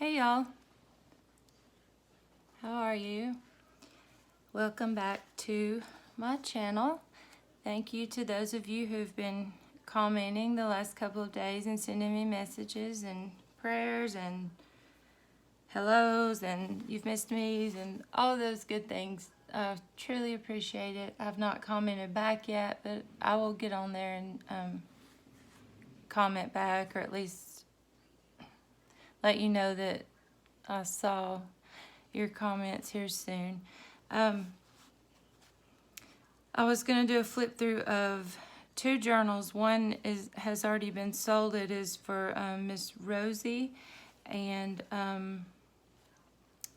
Hey y'all, how are you? Welcome back to my channel. Thank you to those of you who've been commenting the last couple of days and sending me messages and prayers and hellos and you've missed me and all those good things. I truly appreciate it. I've not commented back yet, but I will get on there and comment back, or at least let you know that I saw your comments here soon. I was going to do a flip through of two journals. One has already been sold. It is for Miss Rosie, and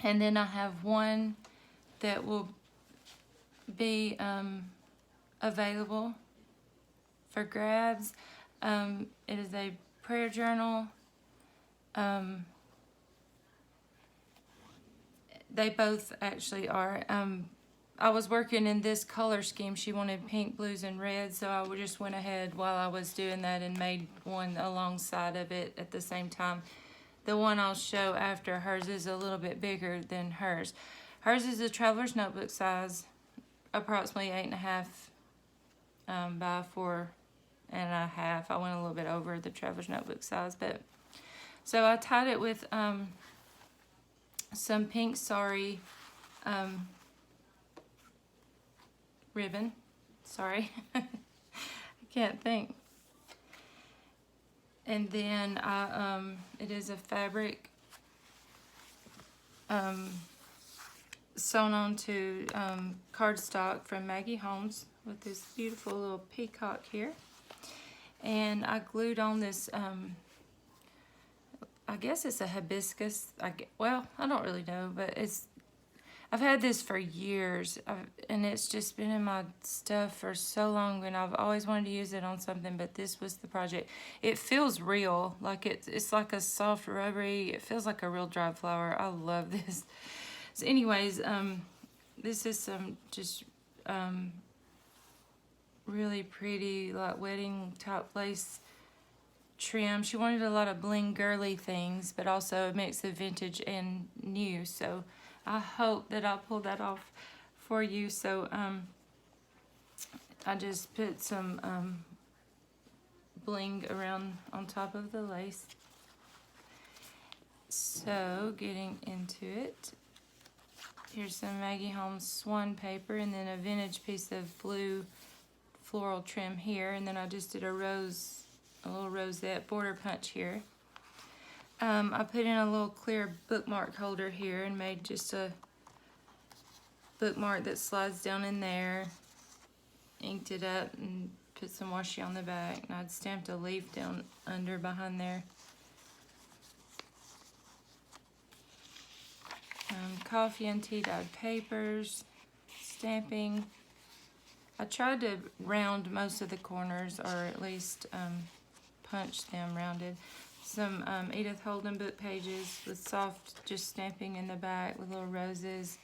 then I have one that will be available for grabs. It is a prayer journal. They both actually are. I was working in this color scheme. She wanted pink, blues, and reds, so I just went ahead while I was doing that and made one alongside of it at the same time. The one I'll show after hers is a little bit bigger than hers. Hers is a traveler's notebook size, approximately 8.5 by 4.5. I went a little bit over the traveler's notebook size, but so I tied it with some pink sari ribbon. Sorry, I can't think. And then it is a fabric sewn onto cardstock from Maggie Holmes with this beautiful little peacock here. And I glued on this, I guess it's a hibiscus. Well, I don't really know, but I've had this for years, and it's just been in my stuff for so long, and I've always wanted to use it on something, but this was the project. It feels real, like it's like a soft rubbery, it feels like a real dried flower. I love this. So anyways, this is some just really pretty, like wedding top lace trim. She wanted a lot of bling girly things, but also a mix of vintage and new, so I hope that I'll pull that off for you. So I just put some bling around on top of the lace. So getting into it, here's some Maggie Holmes swan paper, and then a vintage piece of blue floral trim here, and then I just did a little rosette border punch here. I put in a little clear bookmark holder here and made just a bookmark that slides down in there. Inked it up and put some washi on the back, and I'd stamped a leaf down under behind there. Coffee and tea dyed papers, stamping. I tried to round most of the corners, or at least punch them rounded. Some Edith Holden book pages with soft just stamping in the back with little roses.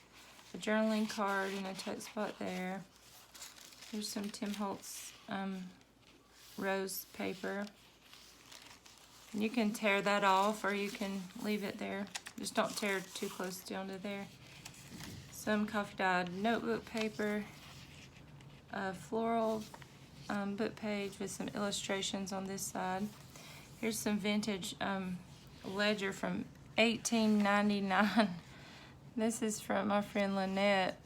A journaling card and a tuck spot there. Here's some Tim Holtz rose paper. And you can tear that off or you can leave it there. Just don't tear too close down to there. Some coffee dyed notebook paper. A floral book page with some illustrations on this side. Here's some vintage ledger from 1899. This is from my friend Lynette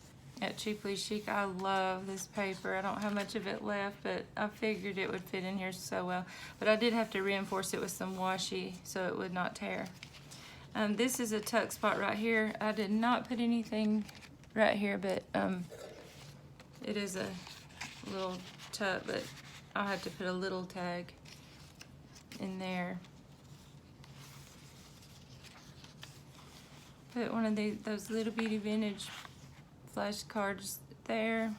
at Cheaply Chic. I love this paper. I don't have much of it left, but I figured it would fit in here so well. But I did have to reinforce it with some washi so it would not tear. This is a tuck spot right here. I did not put anything right here, but it is a little tuck, but I'll have to put a little tag in there. Put one of those Little Beauty vintage flashcards there.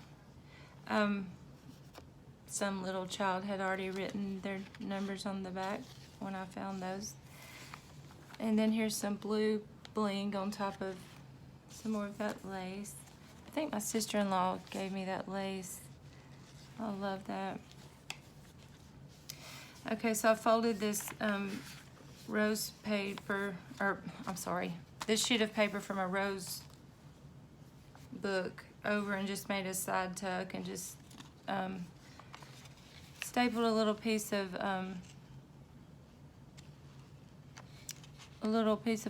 Some little child had already written their numbers on the back when I found those. And then here's some blue bling on top of some more of that lace. I think my sister-in-law gave me that lace. I love that. Okay, so I folded this rose paper, or I'm sorry, this sheet of paper from a rose book over and just made a side tuck and just stapled a little piece of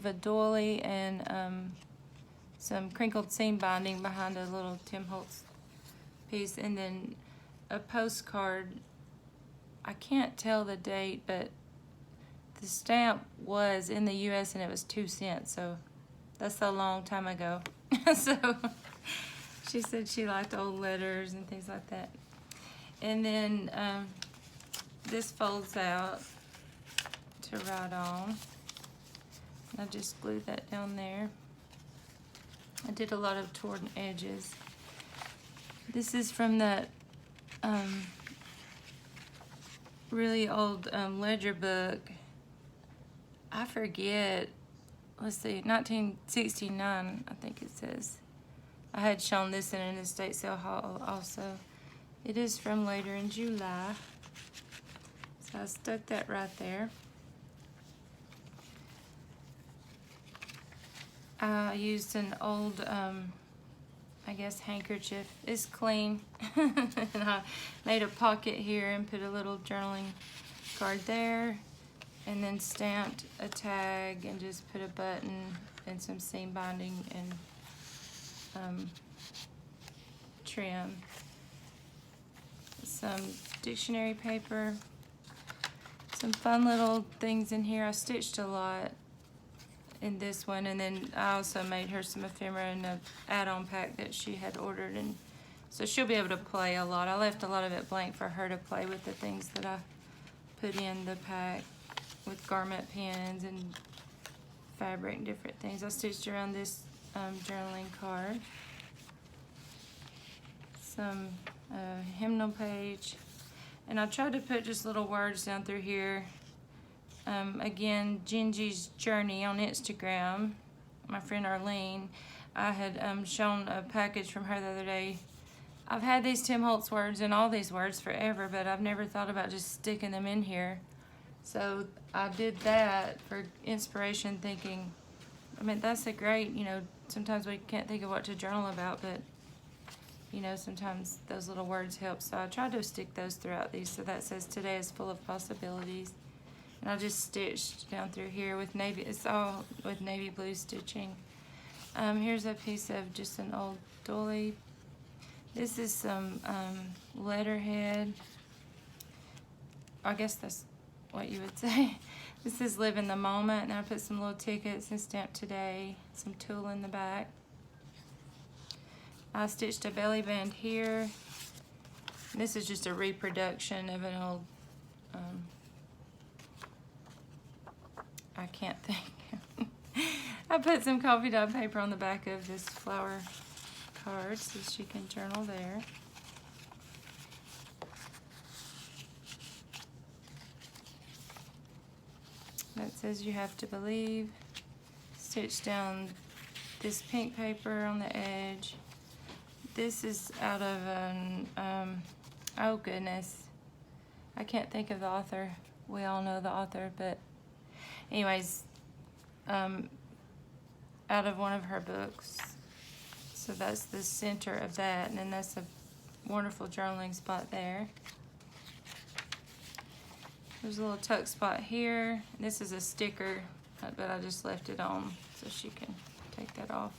a doily and some crinkled seam binding behind a little Tim Holtz piece, and then a postcard. I can't tell the date, but the stamp was in the US and it was 2 cents, so that's a long time ago. So she said she liked old letters and things like that. And then this folds out to write on. I just glued that down there. I did a lot of torn edges. This is from that really old ledger book. I forget, let's see, 1969, I think it says. I had shown this in an estate sale haul also. It is from later in July. So I stuck that right there. I used an old, I guess, handkerchief. It's clean. And I made a pocket here and put a little journaling card there. And then stamped a tag and just put a button and some seam binding and trim. Some dictionary paper. Some fun little things in here. I stitched a lot in this one, and then I also made her some ephemera in an add-on pack that she had ordered, and so she'll be able to play a lot. I left a lot of it blank for her to play with the things that I put in the pack, with garment pins and fabric and different things. I stitched around this journaling card. Some hymnal page. And I tried to put just little words down through here. Again, Gingy's Journey on Instagram, my friend Arlene, I had shown a package from her the other day. I've had these Tim Holtz words and all these words forever, but I've never thought about just sticking them in here. So I did that for inspiration, thinking, I mean, that's a great, you know, sometimes we can't think of what to journal about, but, you know, sometimes those little words help. So I tried to stick those throughout these. So that says, today is full of possibilities. And I just stitched down through here with navy, it's all with navy blue stitching. Here's a piece of just an old doily. This is some letterhead. I guess that's what you would say. This is live in the moment, and I put some little tickets and stamped today, some tulle in the back. I stitched a belly band here. This is just a reproduction of an old, I can't think. I put some coffee dye paper on the back of this flower card so she can journal there. That says you have to believe. Stitch down this pink paper on the edge. This is out of an, oh goodness, I can't think of the author. We all know the author, but anyways, out of one of her books. So that's the center of that, and then that's a wonderful journaling spot there. There's a little tuck spot here. This is a sticker, but I just left it on so she can take that off.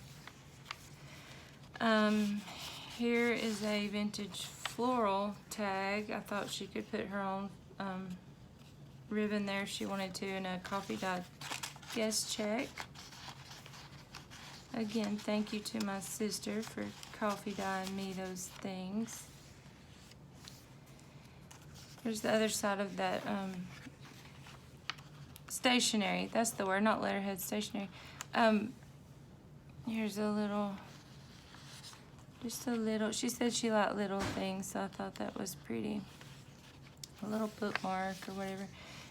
Here is a vintage floral tag. I thought she could put her own ribbon there if she wanted to, and a coffee dyed guest check. Again, thank you to my sister for coffee dyeing me those things. Here's the other side of that stationery. That's the word, not letterhead, stationery. Here's a little, just a little, she said she liked little things, so I thought that was pretty. A little bookmark or whatever.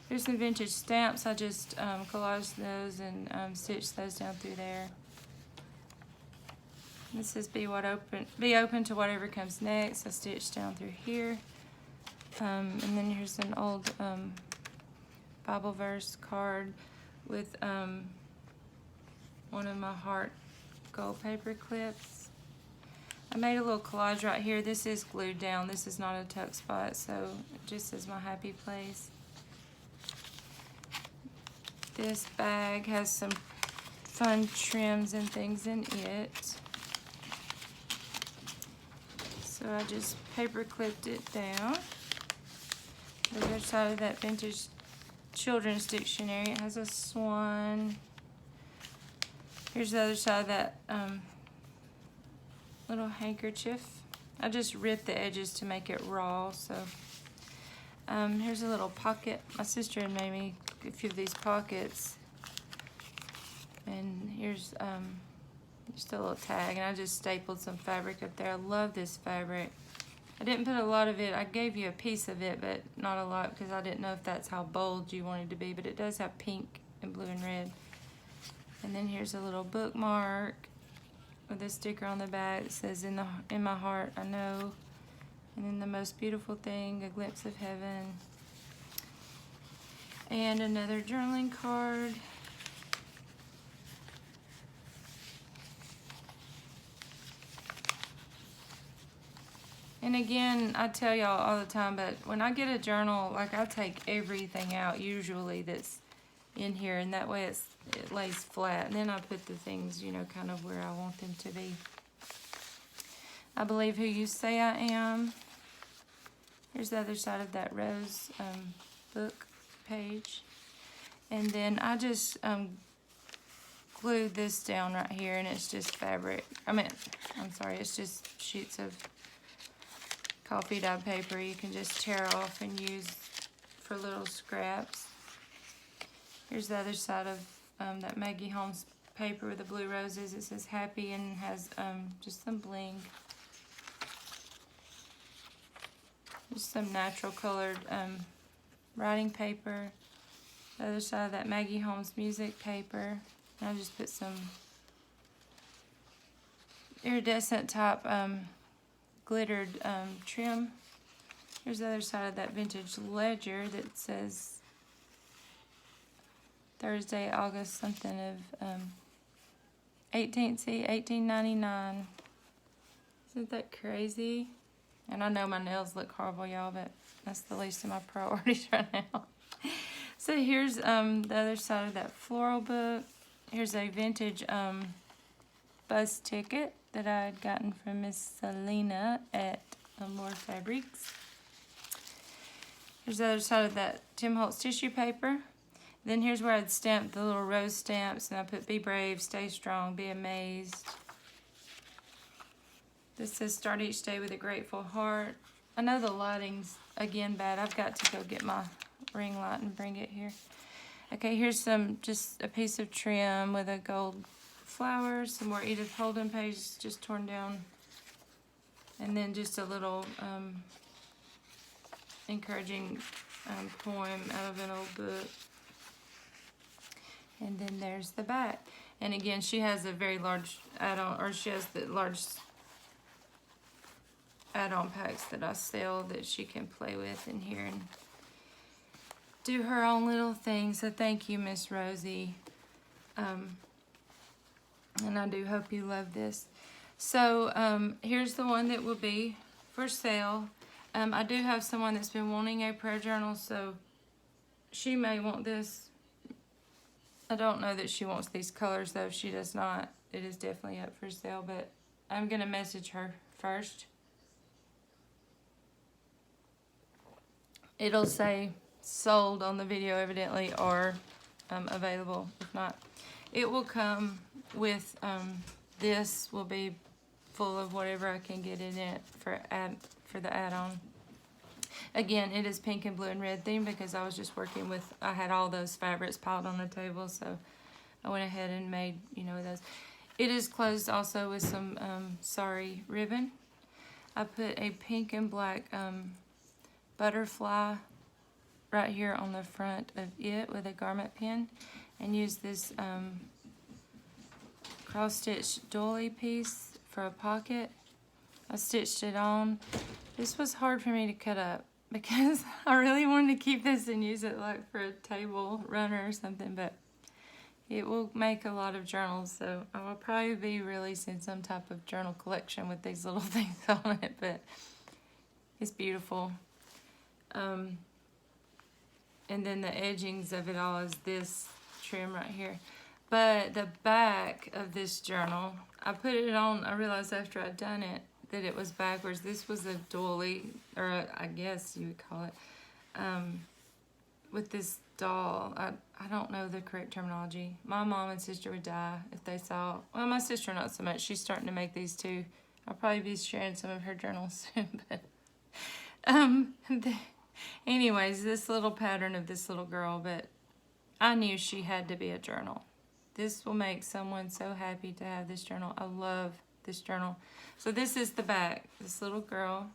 Here's some vintage stamps. I just collaged those and stitched those down through there. This says be open to whatever comes next. I stitched down through here. And then here's an old Bible verse card. with one of my heart gold paper clips. I made a little collage right here. This is glued down. This is not a tuck spot, so it just is my happy place. This bag has some fun trims and things in it. So I just paper clipped it down. The other side of that vintage children's dictionary, it has a swan. Here's the other side of that little handkerchief. I just ripped the edges to make it raw. So here's a little pocket. My sister had made me a few of these pockets. And here's just a little tag, and I just stapled some fabric up there. I love this fabric. I didn't put a lot of it. I gave you a piece of it, but not a lot because I didn't know if that's how bold you wanted to be, but it does have pink and blue and red. And then here's a little bookmark with a sticker on the back that says, in my heart, I know. And then the most beautiful thing, a glimpse of heaven. And another journaling card. And again, I tell y'all all the time, but when I get a journal, like I take everything out usually that's in here, and that way it lays flat. And then I put the things, you know, kind of where I want them to be. I believe who you say I am. Here's the other side of that rose book page. And then I just glued this down right here, and it's just fabric. I'm sorry, it's just sheets of coffee dyed paper you can just tear off and use for little scraps. Here's the other side of that Maggie Holmes paper with the blue roses. It says happy and has just some bling. Just some natural colored writing paper. The other side of that Maggie Holmes music paper. And I just put some iridescent top glittered trim. Here's the other side of that vintage ledger that says Thursday, August something of 1899. Isn't that crazy? And I know my nails look horrible, y'all, but that's the least of my priorities right now. So here's the other side of that floral book. Here's a vintage bus ticket that I had gotten from Miss Selena at More Fabrics. Here's the other side of that Tim Holtz tissue paper. Then here's where I'd stamped the little rose stamps, and I put be brave, stay strong, be amazed. This says start each day with a grateful heart. I know the lighting's again bad. I've got to go get my ring light and bring it here. Okay, here's just a piece of trim with a gold flower, some more Edith Holden pages just torn down, and then just a little encouraging poem out of an old book. And then there's the back. And again, she has a very large add-on, or she has the large add-on packs that I sell that she can play with in here and do her own little thing. So thank you, Miss Rosie. And I do hope you love this. So here's the one that will be for sale. I do have someone that's been wanting a prayer journal, so she may want this. I don't know that she wants these colors, though. If she does not, it is definitely up for sale, but I'm going to message her first. It'll say sold on the video, evidently, or available. If not, it will come with this will be full of whatever I can get in it for the add-on. Again, it is pink and blue and red theme because I was just working with, I had all those fabrics piled on the table, so I went ahead and made, you know, those. It is closed also with some sari ribbon. I put a pink and black butterfly right here on the front of it with a garment pin, and used this cross-stitch doily piece for a pocket. I stitched it on. This was hard for me to cut up because I really wanted to keep this and use it like for a table runner or something, but It will make a lot of journals, so I will probably be releasing some type of journal collection with these little things on it, but it's beautiful. And then the edgings of it all is this trim right here. But the back of this journal, I put it on, I realized after I'd done it that it was backwards. This was a doily, or I guess you would call it, with this doll. I don't know the correct terminology. My mom and sister would die if they saw, well, my sister not so much. She's starting to make these too. I'll probably be sharing some of her journals soon, but anyways, this little pattern of this little girl, but I knew she had to be a journal. This will make someone so happy to have this journal. I love this journal. So this is the back, this little girl.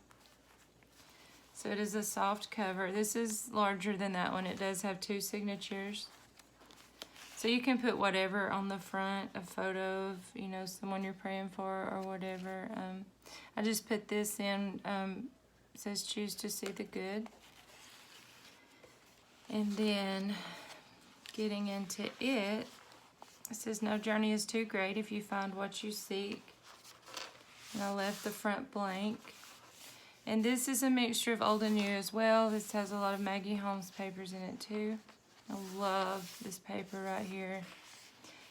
So it is a soft cover. This is larger than that one. It does have 2 signatures. So you can put whatever on the front, a photo of, you know, someone you're praying for or whatever. I just put this in, it says choose to see the good. And then getting into it, it says no journey is too great if you find what you seek. And I left the front blank. And this is a mixture of old and new as well. This has a lot of Maggie Holmes papers in it too. I love this paper right here.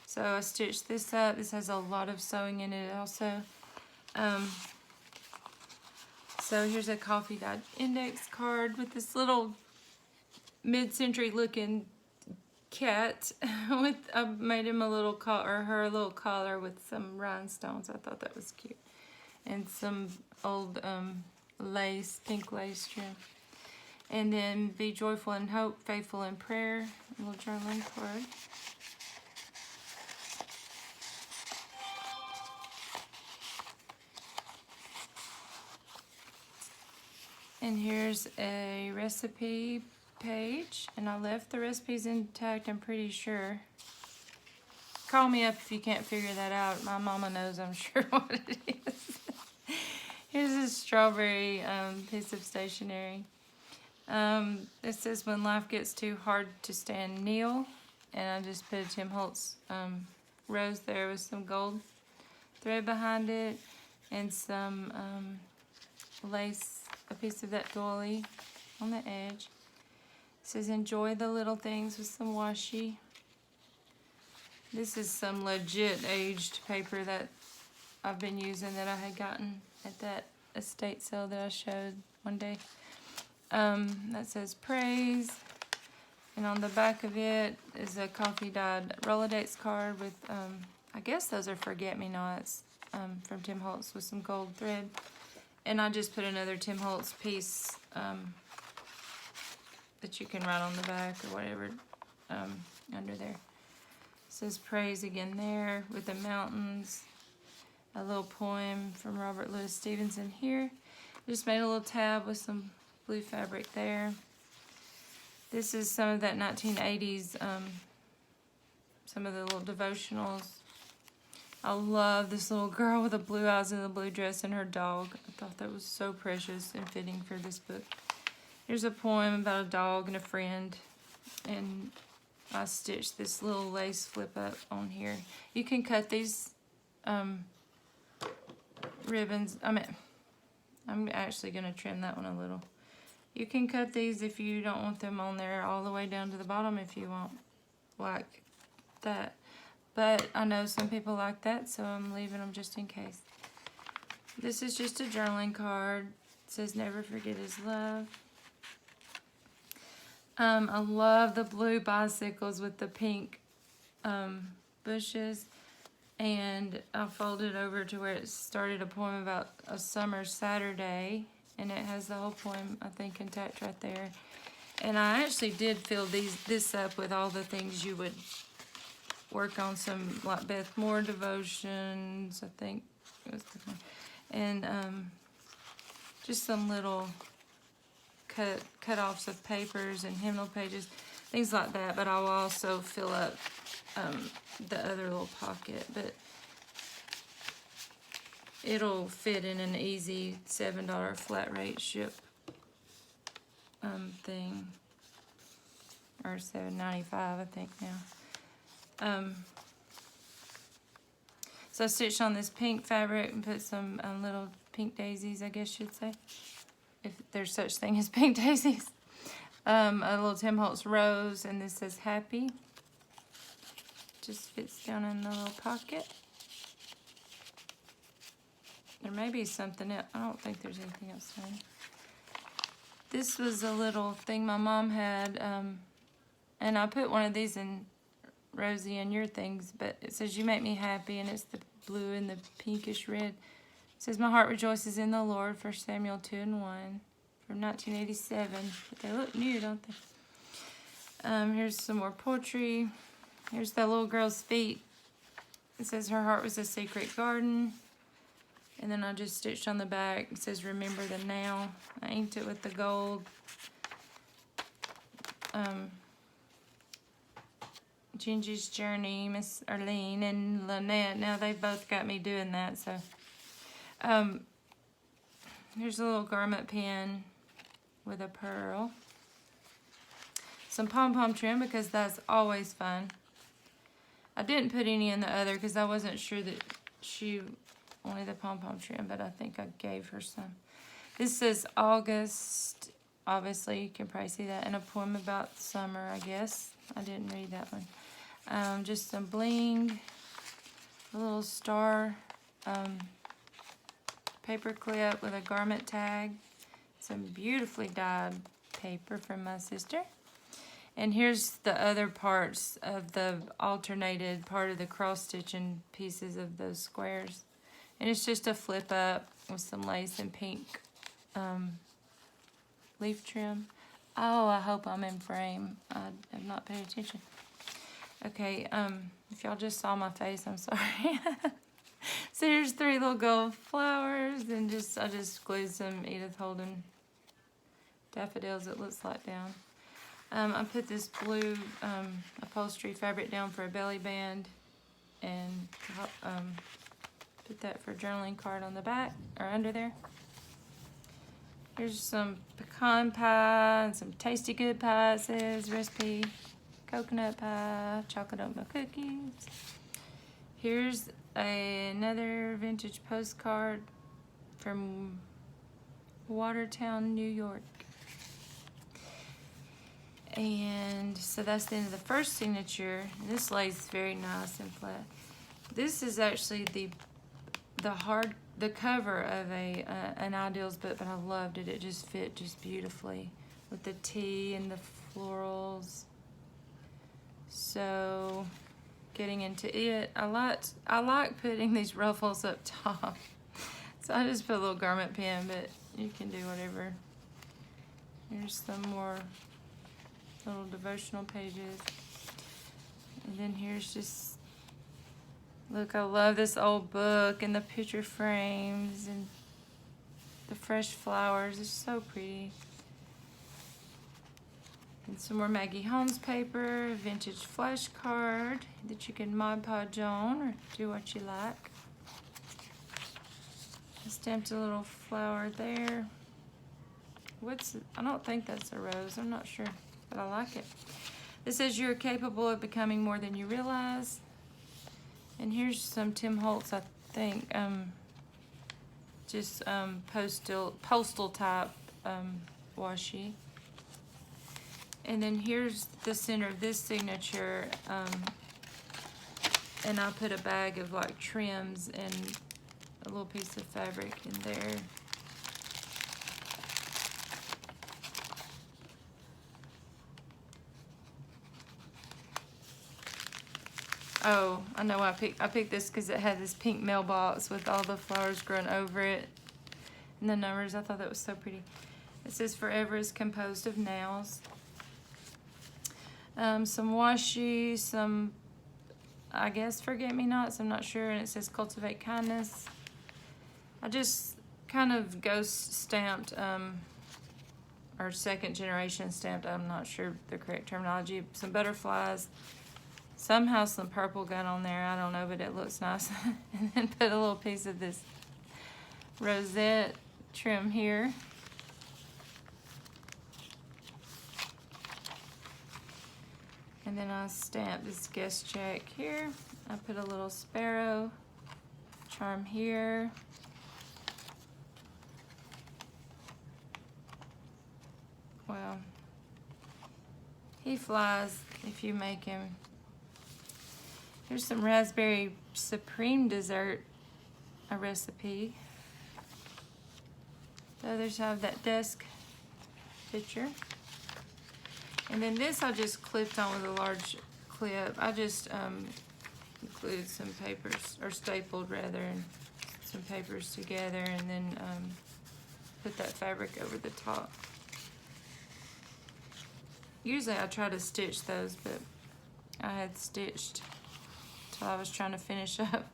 So I stitched this up. This has a lot of sewing in it also. So here's a coffee dyed index card with this little mid-century looking cat. I made him a little collar, or her a little collar with some rhinestones. I thought that was cute. And some old lace, pink lace trim. And then be joyful in hope, faithful in prayer. A little journaling card. And here's a recipe page, and I left the recipes intact, I'm pretty sure. Call me up if you can't figure that out. My mama knows, I'm sure, what it is. Here's a strawberry piece of stationery. It says when life gets too hard to stand, kneel. And I just put a Tim Holtz rose there with some gold thread behind it and some lace, a piece of that doily on the edge. It says enjoy the little things with some washi. This is some legit aged paper that I've been using that I had gotten at that estate sale that I showed one day. That says praise. And on the back of it is a coffee dyed Rolodex card with, I guess those are forget-me-nots from Tim Holtz with some gold thread. And I just put another Tim Holtz piece that you can write on the back or whatever under there. It says praise again there with the mountains. A little poem from Robert Louis Stevenson here. Just made a little tab with some blue fabric there. This is some of that 1980s, some of the little devotionals. I love this little girl with the blue eyes and the blue dress and her dog. I thought that was so precious and fitting for this book. Here's a poem about a dog and a friend. And I stitched this little lace flip up on here. You can cut these ribbons. I'm actually going to trim that one a little. You can cut these if you don't want them on there all the way down to the bottom if you want like that. But I know some people like that, so I'm leaving them just in case. This is just a journaling card. It says never forget his love. I love the blue bicycles with the pink bushes. And I folded over to where it started a poem about a summer Saturday. And it has the whole poem, I think, intact right there. And I actually did fill this up with all the things you would work on, some like Beth Moore devotions, I think it was Beth Moore. And just some little cut-offs of papers and hymnal pages, things like that. But I will also fill up the other little pocket. But it'll fit in an easy $7 flat rate ship thing, or $7.95 I think now. So I stitched on this pink fabric and put some little pink daisies, I guess you'd say, if there's such thing as pink daisies. A little Tim Holtz rose, and this says happy. Just fits down in the little pocket. There may be something else. I don't think there's anything else in. This was a little thing my mom had, and I put one of these in Rosie and your things, but it says you make me happy, and it's the blue and the pinkish red. It says my heart rejoices in the Lord, 1 Samuel 2:1 from 1987. But they look new, don't they? Here's some more poetry. Here's that little girl's feet. It says her heart was a secret garden. And then I just stitched on the back. It says remember the now. I inked it with the gold. Gingy's Journey, Miss Arlene and Lynette. Now they both got me doing that. So here's a little garment pin with a pearl. Some pom-pom trim because that's always fun. I didn't put any in the other because I wasn't sure that she wanted the pom-pom trim, but I think I gave her some. This says August. Obviously, you can probably see that in a poem about summer, I guess. I didn't read that one. Just some bling, a little star paper clip with a garment tag, some beautifully dyed paper from my sister. And here's the other parts of the alternated part of the cross-stitching pieces of those squares. And it's just a flip up with some lace and pink leaf trim. Oh, I hope I'm in frame. I have not paid attention. Okay, if y'all just saw my face, I'm sorry. So here's 3 little gold flowers, and I just glued some Edith Holden daffodils, it looks like, down. I put this blue upholstery fabric down for a belly band, and put that for a journaling card on the back, or under there. Here's some pecan pie and some tasty good pie. It says recipe, coconut pie, chocolate oatmeal cookies. Here's another vintage postcard from Watertown, New York. And so that's the end of the first signature. This lays very nice and flat. This is actually the cover of an Ideals book, but I loved it. It just fit just beautifully with the tea and the florals. So getting into it, I like putting these ruffles up top. So I just put a little garment pin, but you can do whatever. Here's some more little devotional pages. And then here's just, look, I love this old book and the picture frames and the fresh flowers. It's so pretty. And some more Maggie Holmes paper, a vintage flash card that you can Mod Podge on or do what you like. I stamped a little flower there. I don't think that's a rose, I'm not sure, but I like it. This says you're capable of becoming more than you realize. And here's some Tim Holtz, I think, just postal type washi. And then here's the center of this signature, and I put a bag of like trims and a little piece of fabric in there. Oh, I know I picked this because it had this pink mailbox with all the flowers growing over it and the numbers. I thought that was so pretty. It says forever is composed of nows. Some washi, some, I guess, forget-me-nots, I'm not sure, and it says cultivate kindness. I just kind of ghost stamped, or second generation stamped, I'm not sure the correct terminology, some butterflies. Somehow some purple got on there, I don't know, but it looks nice. And then put a little piece of this rosette trim here. And then I stamp this guest check here. I put a little sparrow charm here. Well, he flies if you make him. Here's some raspberry supreme dessert, a recipe. The others have that desk picture. And then this I just clipped on with a large clip. I just glued some papers, or stapled rather, and some papers together, and then put that fabric over the top. Usually I try to stitch those, but I had stitched till I was trying to finish up.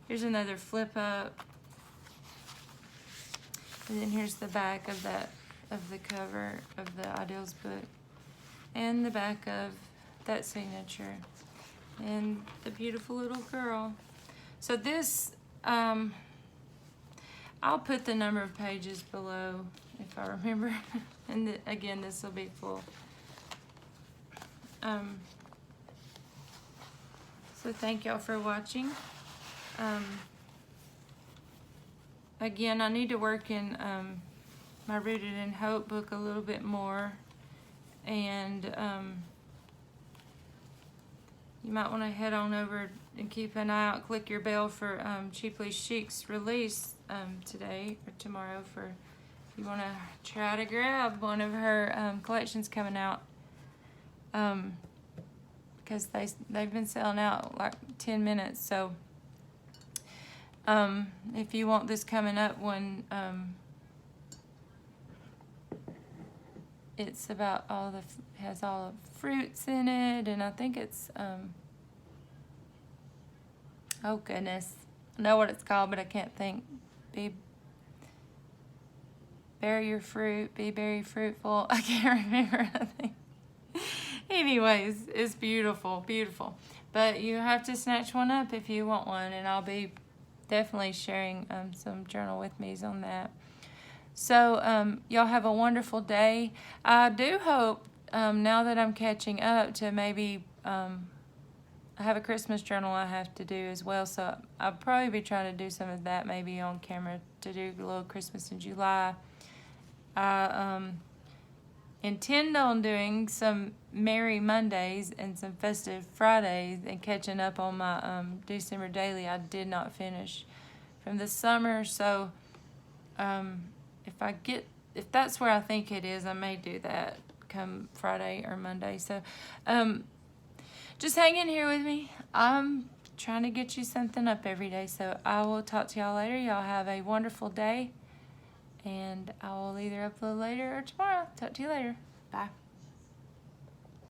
Here's another flip up. And then here's the back of the cover of the Ideals book. And the back of that signature. And the beautiful little girl. So this, I'll put the number of pages below if I remember. And again, this will be full. So thank y'all for watching. Again, I need to work in my Rooted in Hope book a little bit more. And you might want to head on over and keep an eye out, click your bell for Cheaply Chic's release today or tomorrow, for if you want to try to grab one of her collections coming out. Because they've been selling out like 10 minutes. So if you want this coming up one, it's about has all the fruits in it, and I think it's oh goodness, I know what it's called, but I can't think. Bear your fruit, be very fruitful. I can't remember. I think. Anyways, it's beautiful, beautiful. But you have to snatch one up if you want one, and I'll be definitely sharing some journal with me's on that. So y'all have a wonderful day. I do hope now that I'm catching up to maybe I have a Christmas journal I have to do as well, so I'll probably be trying to do some of that maybe on camera, to do a little Christmas in July. I intend on doing some Merry Mondays and some Festive Fridays and catching up on my December daily I did not finish from the summer. So if that's where I think it is, I may do that come Friday or Monday. So just hang in here with me. I'm trying to get you something up every day. So I will talk to y'all later. Y'all have a wonderful day. And I will either upload later or tomorrow. Talk to you later. Bye.